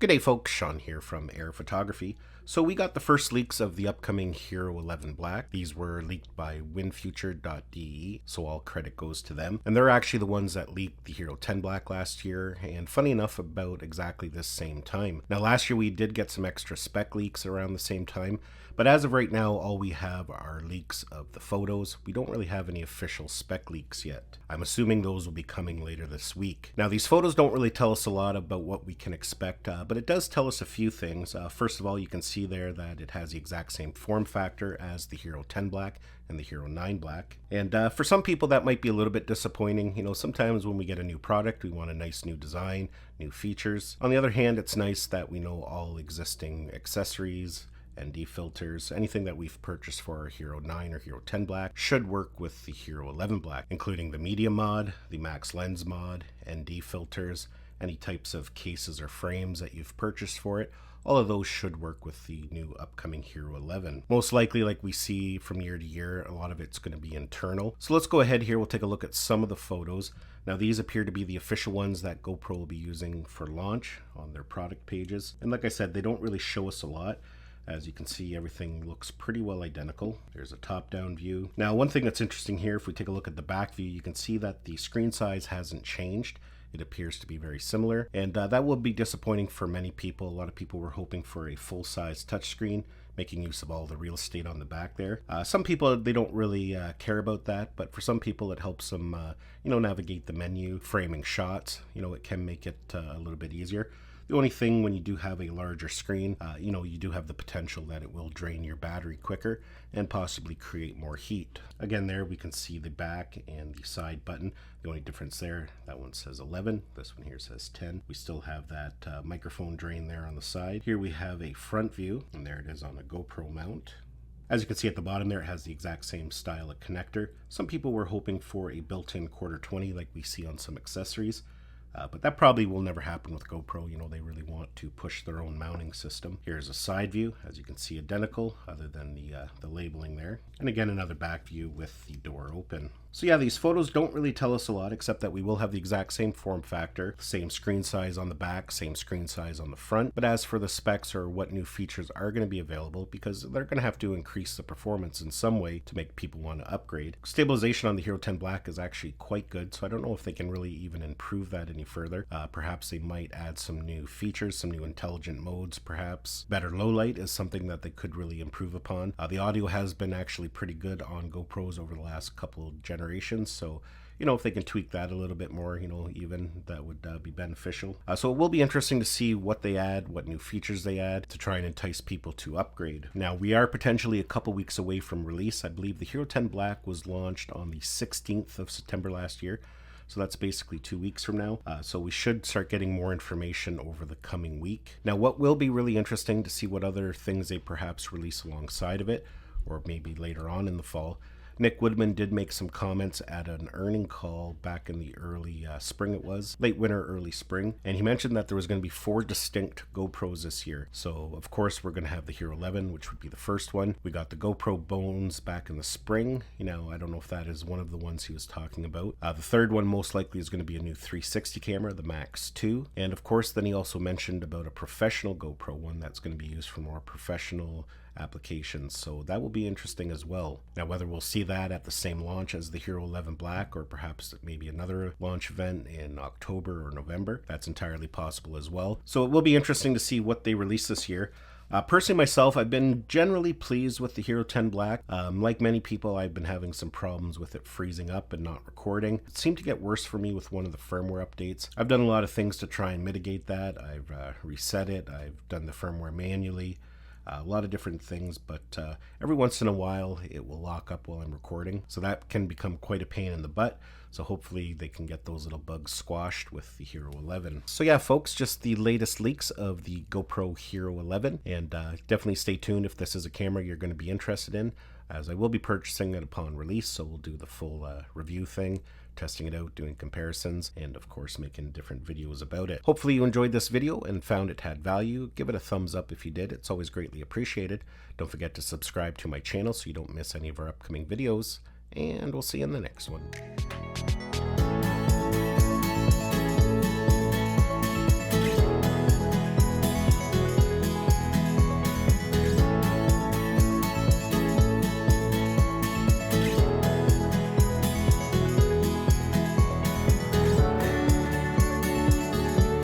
G'day folks, Sean here from Air Photography. So we got the first leaks of the upcoming Hero 11 Black. These were leaked by winfuture.de, so all credit goes to them. And they're actually the ones that leaked the Hero 10 Black last year, and funny enough, about exactly this same time. Now last year we did get some extra spec leaks around the same time, but as of right now, all we have are leaks of the photos. We don't really have any official spec leaks yet. I'm assuming those will be coming later this week. Now these photos don't really tell us a lot about what we can expect, but it does tell us a few things. First of all, you can see there that it has the exact same form factor as the Hero 10 Black and the Hero 9 Black. And for some people that might be a little bit disappointing. You know, sometimes when we get a new product, we want a nice new design, new features. On the other hand, it's nice that we know all existing accessories, ND filters, anything that we've purchased for our Hero 9 or Hero 10 Black should work with the Hero 11 Black, including the media mod, the max lens mod, ND filters, any types of cases or frames that you've purchased for it. All of those should work with the new upcoming Hero 11. Most likely, like we see from year to year, a lot of it's going to be internal. So let's go ahead here. We'll take a look at some of the photos. Now these appear to be the official ones that GoPro will be using for launch on their product pages. And like I said, they don't really show us a lot. As you can see, everything looks pretty well identical. There's a top-down view. Now, one thing that's interesting here, if we take a look at the back view, you can see that the screen size hasn't changed. It appears to be very similar, and that will be disappointing for many people. A lot of people were hoping for a full-size touchscreen, making use of all the real estate on the back there. Some people, they don't really care about that, but for some people it helps them, navigate the menu, framing shots. It can make it a little bit easier. The only thing when you do have a larger screen, you do have the potential that it will drain your battery quicker and possibly create more heat. Again, there we can see the back and the side button. The only difference there, that one says 11, this one here says 10. We still have that microphone drain there on the side. Here we have a front view, and there it is on a GoPro mount. As you can see at the bottom there, it has the exact same style of connector. Some people were hoping for a built-in quarter 20 like we see on some accessories. But that probably will never happen with GoPro. They really want to push their own mounting system. Here's a side view, as you can see, identical, other than the labeling there. And again, another back view with the door open. So yeah, these photos don't really tell us a lot, except that we will have the exact same form factor, same screen size on the back, same screen size on the front. But as for the specs or what new features are going to be available, because they're going to have to increase the performance in some way to make people want to upgrade. Stabilization on the Hero 10 Black is actually quite good, so I don't know if they can really even improve that any further. Perhaps they might add some new features, some new intelligent modes, perhaps. Better low light is something that they could really improve upon. The audio has been actually pretty good on GoPros over the last couple of generations, so if they can tweak that a little bit more, even that would be beneficial. So it will be interesting to see what they add, what new features they add to try and entice people to upgrade. Now, we are potentially a couple weeks away from release. I believe the Hero 10 Black was launched on the 16th of September last year. So that's basically 2 weeks from now. So we should start getting more information over the coming week. Now, what will be really interesting to see what other things they perhaps release alongside of it, or maybe later on in the fall. Nick Woodman did make some comments at an earning call back in the early spring, it was late winter, early spring, and he mentioned that there was going to be 4 distinct GoPros this year. So of course we're going to have the Hero 11, which would be the first one. We got the GoPro Bones back in the spring. I don't know if that is one of the ones he was talking about. The third one most likely is going to be a new 360 camera, the Max 2, and of course then he also mentioned about a professional GoPro one that's going to be used for more professional applications, so that will be interesting as well. Now, whether we'll see that at the same launch as the Hero 11 Black, or perhaps maybe another launch event in October or November, that's entirely possible as well. So it will be interesting to see what they release this year. Personally, myself, I've been generally pleased with the Hero 10 Black. Like many people, I've been having some problems with it freezing up and not recording. It seemed to get worse for me with one of the firmware updates. I've done a lot of things to try and mitigate that. I've reset it. I've done the firmware manually. A lot of different things, but every once in a while it will lock up while I'm recording, so that can become quite a pain in the butt. So hopefully they can get those little bugs squashed with the Hero 11. So yeah, folks, just the latest leaks of the GoPro Hero 11, and definitely stay tuned if this is a camera you're going to be interested in, as I will be purchasing it upon release, so we'll do the full review thing, testing it out, doing comparisons, and of course making different videos about it. Hopefully you enjoyed this video and found it had value. Give it a thumbs up if you did. It's always greatly appreciated. Don't forget to subscribe to my channel so you don't miss any of our upcoming videos, and we'll see you in the next one.